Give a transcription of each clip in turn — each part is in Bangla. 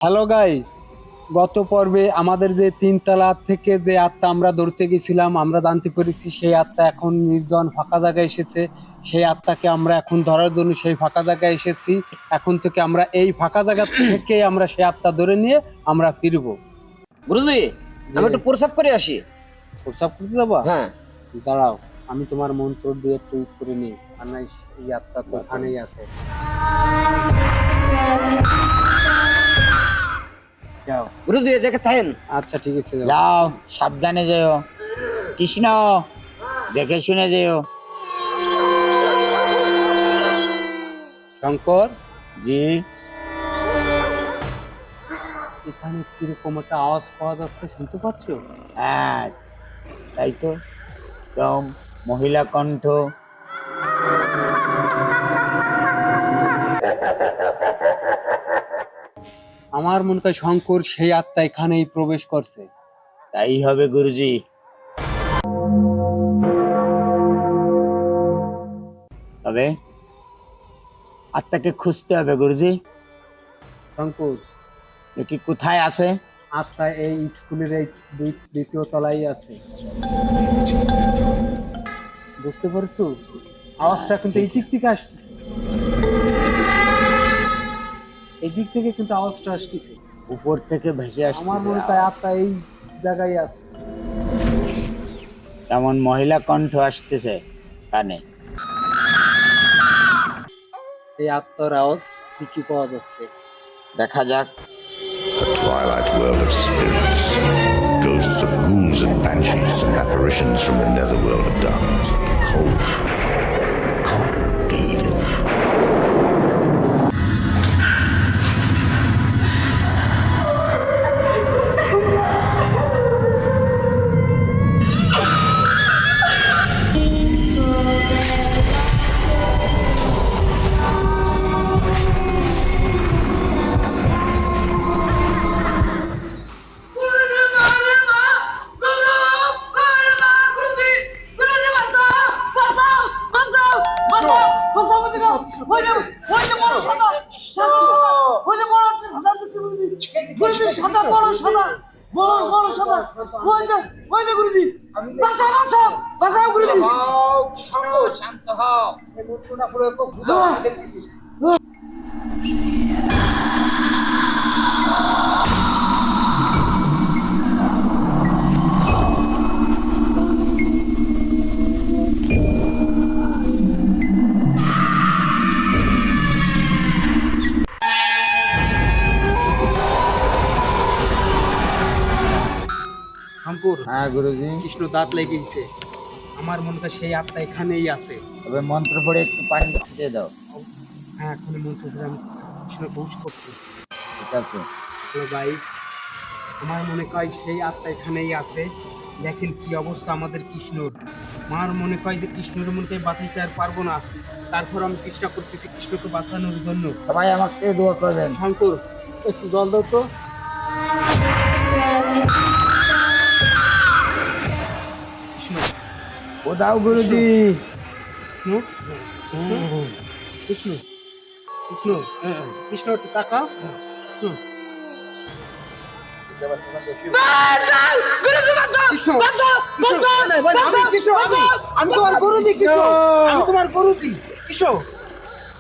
হ্যালো গাইস, গত পর্বে আমাদের যে তিনতলা থেকে যে আত্মা আমরা ধরতে গেছিলাম, আমরা জানতে পেরেছি সেই আত্মা এখন নির্জন ফাঁকা জায়গায় এসেছে। সেই আত্মাকে আমরা এখন ধরার জন্য সেই ফাঁকা জায়গায় এসেছি। এখন থেকে আমরা এই ফাঁকা জায়গা থেকে আমরা সেই আত্মা ধরে নিয়ে আমরা ফিরবো। গুরুজি, আমি একটু প্রসাব করে আসি। প্রস্তাব করতে যাবো? হ্যাঁ, দাঁড়াও, আমি তোমার মন্ত্র দিয়ে টুইট করে নিই। আর নাই এই আত্মা তো ওখানেই আছে। যাও। গুরুজি দেখে থাকেন। আচ্ছা ঠিক আছে, যাও। যাও, সাবধানে যেও। কৃষ্ণ, দেখে শুনে যেও। শঙ্কর, জি, এখানে কিরকম একটা আওয়াজ পাওয়া যাচ্ছে, শুনতে পাচ্ছ? হ্যাঁ, তাই তো। একদম মহিলা কণ্ঠ। আমার মনে হয় শঙ্কর সেই আত্মা এখানেই প্রবেশ করছে। তাই হবে গুরুজি। তবে আত্মাকে খুঁজতে হবে গুরুজি। শঙ্কর, কি কোথায় আছে? আত্মা এই স্কুলের এই দ্বিতীয় তলায় আছে। বুঝতে পারছো? আওয়াজটা কিন্তু এই দিক থেকে আসতেছে। এই দিক থেকে কিন্তু আওয়াজটা আসতেছে। উপর থেকে ভেসে আসছে। আমার মনে হয় আত্মা এই জায়গায় আছে। তেমন মহিলা কণ্ঠ আসতেছে কানে। এই আত্মার আওয়াজ কি পাওয়া যাচ্ছে। দেখা যাক। A twilight world of spirits, ghosts of ghouls and banshees, and apparitions from the netherworld of darkness. Cold, evil. শান্ত হও। শঙ্কর, হ্যাঁ গুরুজি। কৃষ্ণ দাঁত লেগে গেছে। আমার মনে হয় সেই আত্মা এখানেই আছে। তবে মন্ত্র পড়ে একটু পানি দিয়ে দাও। হ্যাঁ, এখন মন্ত্র করে আমি কৃষ্ণ ঘোষ করছি। ঠিক আছে। হ্যালো গাইস, আমার মনে হয় সেই আত্মা এখানেই আছে। দেখেন কি অবস্থা আমাদের কৃষ্ণর। আমার মনে হয় যে কৃষ্ণের মনকে বাঁচাইতে আর পারবো না। তারপর আমি চেষ্টা করতেছি কৃষ্ণকে বাঁচানোর জন্য। সবাই আমাকে দোয়া করবেন। শঙ্কর, একটু জল দাও তো। কৃষ্ণ, ও দাও গুরুজি। কৃষ্ণ, কৃষ্ণ, কৃষ্ণ, কৃষ্ণ একটু তাকাও। কৃষ্ণ, আমি তোমার গুরুজি। কৃষ্ণ, আমি তোমার গুরুজি। কৃষ্ণ,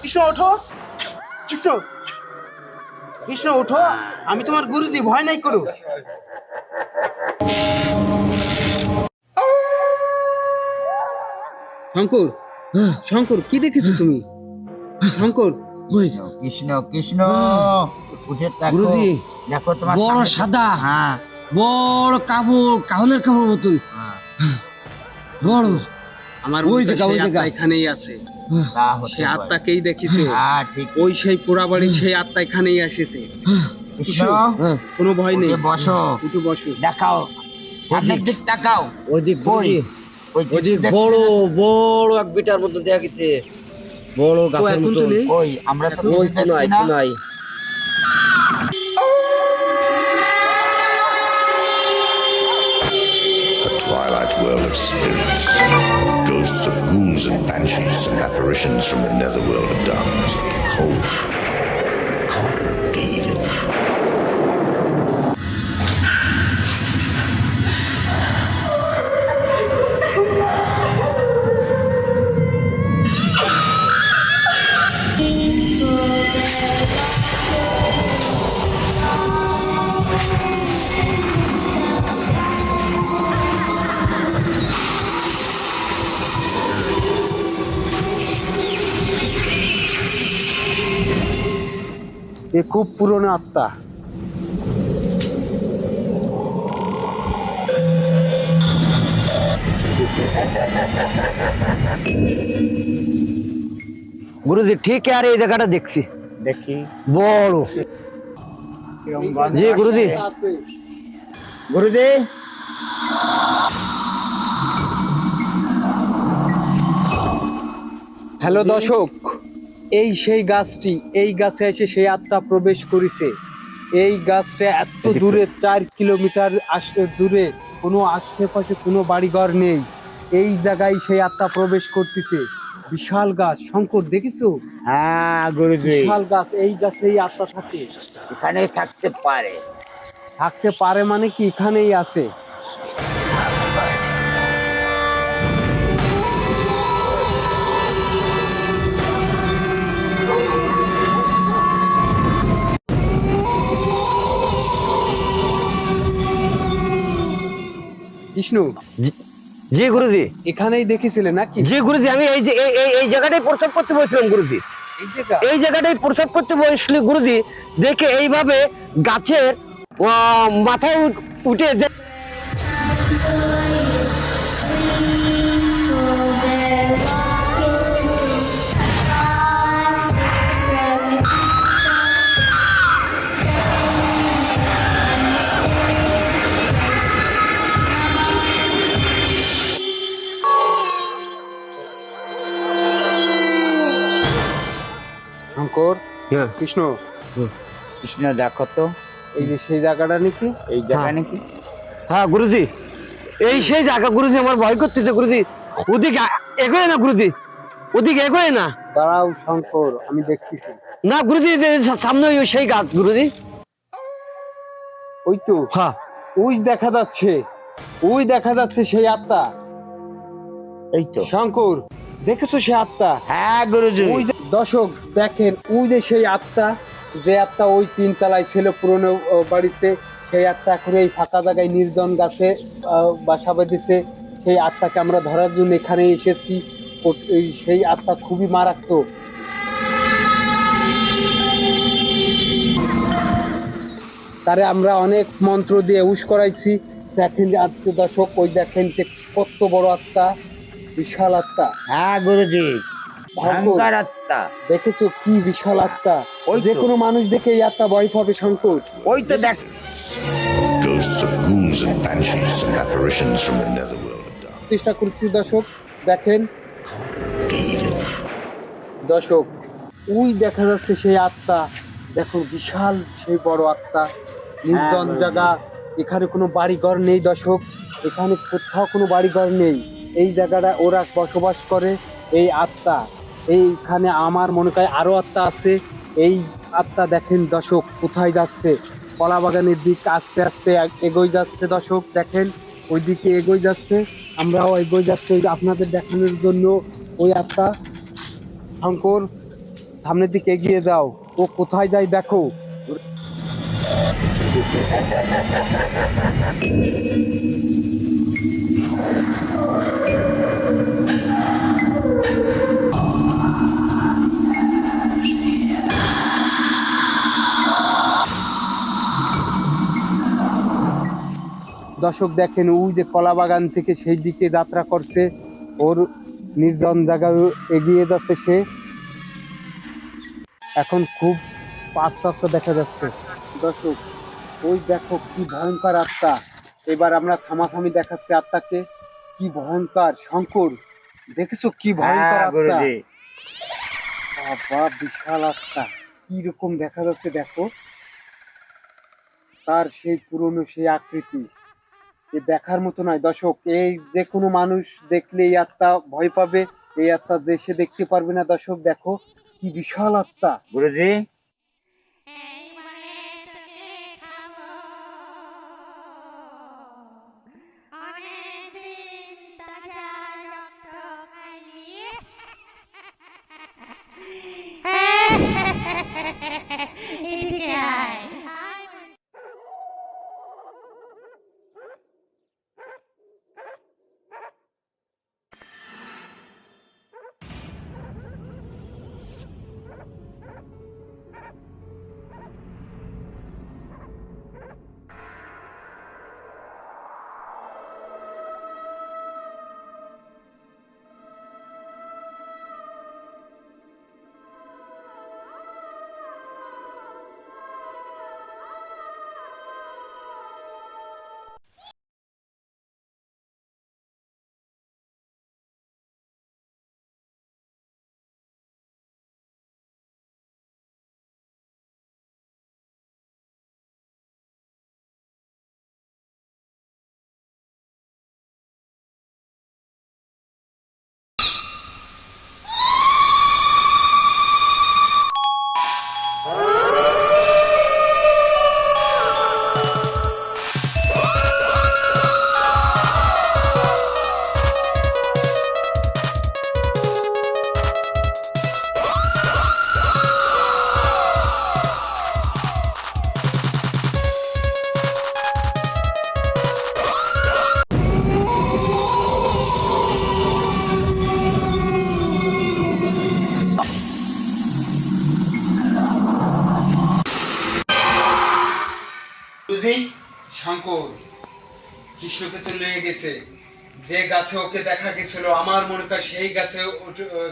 কৃষ্ণ ওঠো। কৃষ্ণ, কৃষ্ণ ওঠো, আমি তোমার গুরুজি, ভয় নাই করো। শঙ্কর, শঙ্কর কি দেখেছো তুমি? শঙ্কর, কৃষ্ণ কৃষ্ণ, উঠে দেখো। গুরুজি, দেখো তোমার বড় সামনে- সাদা, হ্যাঁ বড় কাপড়, কাহনের কাপড় মতোই বড়। আমার ওই ওই জায়গা, ওই জায়গা। এখানেই আছে। তা হতে সেই পারে। আত্মাকেই দেখেছে। হ্যাঁ ঠিক। ওই সেই পোড়াবাড়ি সেই আত্মা এখানেই এসেছে। কৃষ্ণ, হ্যাঁ, কোনো ভয় নেই, উঠে বসো। উঠে বসো। দেখাও, সামনের দিক তাকাও। ওইদিক কই? ওই কিছু ওইদিক দেখছি বড় না? বড় এক বিটার মতো দেখা গেছে, বড় গাছের এখন তো মতো। নেই। কই আমরা তো ওই কিছু তো দেখছি নাই, না। তো নাই। A twilight world of spirits, ghosts of ghouls and banshees, and apparitions from the netherworld of darkness. Cold, evil. এ খুব পুরনো আত্মা। গুরুজি ঠিক আর এই জায়গাটা দেখছি দেখি বড়। কিরম গন্ধ জি গুরুজি। আসছে। গুরুজি হ্যালো দর্শক, এই সেই গাছটি, এই গাছে এসে সেই আত্মা প্রবেশ করেছে। এই গাছটা এত দূরে 4 কিলোমিটার দূরে, কোনো আশেপাশে কোনো বাড়িঘর নেই। এই জায়গায় সেই আত্মা প্রবেশ করতেছে। বিশাল গাছ, শঙ্কর দেখেছো? হ্যাঁ গুরুজি, বিশাল গাছ, এই গাছে এই আত্মা থাকে। এখানে থাকতে পারে। থাকতে পারে মানে কি, এখানেই আছে। বিষ্ণু, জি গুরুজি। এখানেই দেখেছিলে নাকি? জি গুরুজি, আমি এই যে এই জায়গাটাই প্রস্রাব করতে বসছিলাম গুরুজি। এই জায়গা, এই জায়গাটাই প্রস্রাব করতে বসলি গুরুজি, দেখে এইভাবে গাছের মাথায় উঠে শঙ্কর, হ্যাঁ কৃষ্ণ, কৃষ্ণ দেখো তো, এই যে সেই জায়গাটা নাকি? এই জায়গা হ্যাঁ। নাকি? হ্যাঁ গুরুজি, এই সেই জায়গা গুরুজি। আমার ভয় করতেছে গুরুজি, ওদিকে এগোয় না গুরুজি, ওদিকে এগোয় না। দাঁড়াও শঙ্কর, আমি দেখতেছি। না গুরুজি, সামনে ওই সেই গাছ গুরুজি। ওই তো, হ্যাঁ ওই দেখা যাচ্ছে, ওই দেখা যাচ্ছে সেই আত্মা। এই তো। শঙ্কর, দেখেছো সেই আত্মা? হ্যাঁ গুরুজি, ওই যে দর্শক দেখেন, ওই যে সেই আত্মা, যে আত্মা ওই 3 তলায় ছিল পুরনো বাড়িতে, সেই আত্মা এখন এই ফাঁকা জায়গায় নির্জন গাছে বাসা বেঁধেছে। সেই আত্মাকে আমরা ধরার জন্য এখানে এসেছি। সেই আত্মা খুবই মারাত্মক। তারে আমরা অনেক মন্ত্র দিয়ে উস করাইছি। দেখেন আজকে দর্শক, ওই দেখেন যে কত বড় আত্মা, বিশাল আত্মা। হ্যাঁ গুরুজি, ভয়ঙ্কর আত্মা। দেখেছো কি বিশাল আত্মা? ওই তো। যে কোনো মানুষ দেখে এই আত্মা ভয় পাবে শঙ্কর। ওই তো দেখ। Ghosts of ghouls and banshees and apparitions from the netherworld of darkness. চেষ্টা করছি দর্শক, দেখেন Evil. দর্শক, ওই দেখা যাচ্ছে সেই আত্মা। দেখো বিশাল সেই বড় আত্মা, নির্জন হ্যাঁ, জায়গা। এখানে কোনো বাড়িঘর নেই দর্শক, এখানে কোথাও কোনো বাড়িঘর নেই। এই জায়গাটা ওরা বসবাস করে, এই আত্মা। এইখানে আমার মনে হয় আরো আত্মা আছে। এই আত্মা দেখেন দর্শক কোথায় যাচ্ছে, কলা বাগানের দিক আস্তে আস্তে এগোয় যাচ্ছে। দর্শক দেখেন, ওইদিকে এগোয় যাচ্ছে, আমরাও এগোয় যাচ্ছি আপনাদের দেখানোর জন্য। ওই আত্মা, শঙ্কর সামনের দিকে এগিয়ে যাও, ও কোথায় যায় দেখো। দর্শক দেখেন, ওই যে কলা বাগান থেকে সেই দিকে যাত্রা করছে, ওর নির্জন জায়গায় এগিয়ে যাচ্ছে সে। এখন খুব পাঁচটা দেখা যাচ্ছে দর্শক, ওই দেখো কি ভয়ঙ্কর আত্মা। এবার আমরা থামাথামি দেখাচ্ছি আত্মাকে, কি ভয়ঙ্কর। শঙ্কর, দেখেছো কি ভয়ঙ্কর হ্যাঁ আত্মা? গুরুজি, বাবা, বিশাল আত্মা, কি রকম দেখা যাচ্ছে দেখো, তার সেই পুরনো সেই আকৃতি, এ দেখার মতো নয় দর্শক। এই যে কোনো মানুষ দেখলে এই আত্মা ভয় পাবে, এই আত্মা দেশে দেখতে পারবে না। দর্শক দেখো কি বিশাল আত্মা। গুরুজি, অনেকদিন তাজা রক্ত খাইনি। এদিকে আয়। গুরুজি শঙ্কর কৃষ্ণকে তো লেগে গেছে, যে গাছে ওকে দেখা গেছিল আমার মনে হয় সেই গাছে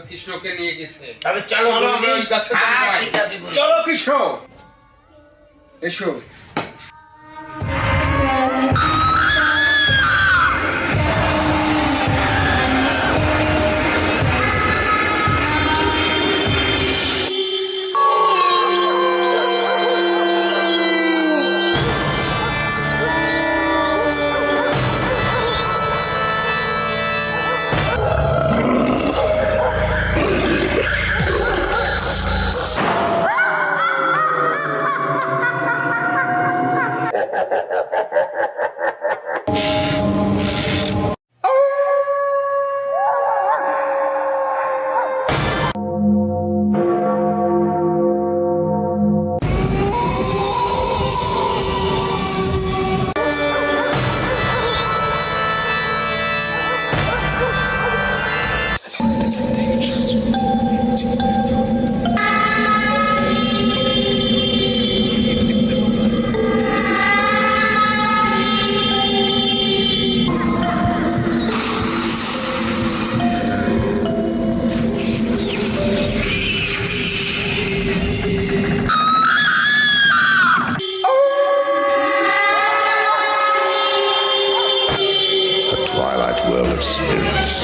কৃষ্ণকে নিয়ে গেছে। তাহলে চলো চলো গুরুজি। আমরা ওই গাছে হ্যাঁ, যাই। ঠিক আছে গুরুজি। চলো কৃষ্ণ, এসো। A twilight world of spirits,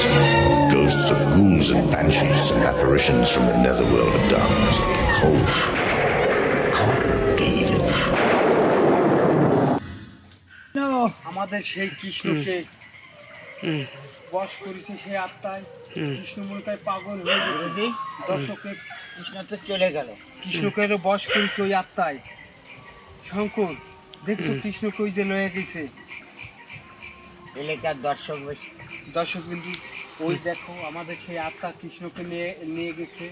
ghosts of ghouls and banshees and apparitions from the netherworld of darkness and cold. Can't believe it. আমাদের সেই কৃষ্ণকে বশ করেছে সেই আত্মায়। কৃষ্ণ মনে হয় পাগল হয়ে গেছে। গুরুজি দর্শকের কৃষ্ণ তো চলে গেল। কৃষ্ণকে বশ করেছে ওই আত্মায়। শঙ্কর দেখছো কৃষ্ণকে ওই যে লয়ে গেছে। এলাকার দর্শক বেশি। দর্শক বিন্দু ওই দেখো আমাদের সেই আত্মা কৃষ্ণকে নিয়ে নিয়ে গেছে।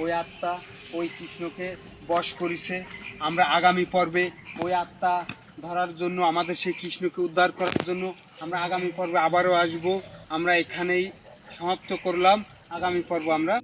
ওই আত্মা ওই কৃষ্ণকে বশ করেছে। আমরা আগামী পর্বে ওই আত্মা ধরার জন্য, আমাদের সেই কৃষ্ণকে উদ্ধার করার জন্য আমরা আগামী পর্বে আবারও আসব। আমরা এখানেই সমাপ্ত করলাম। আগামী পর্ব আমরা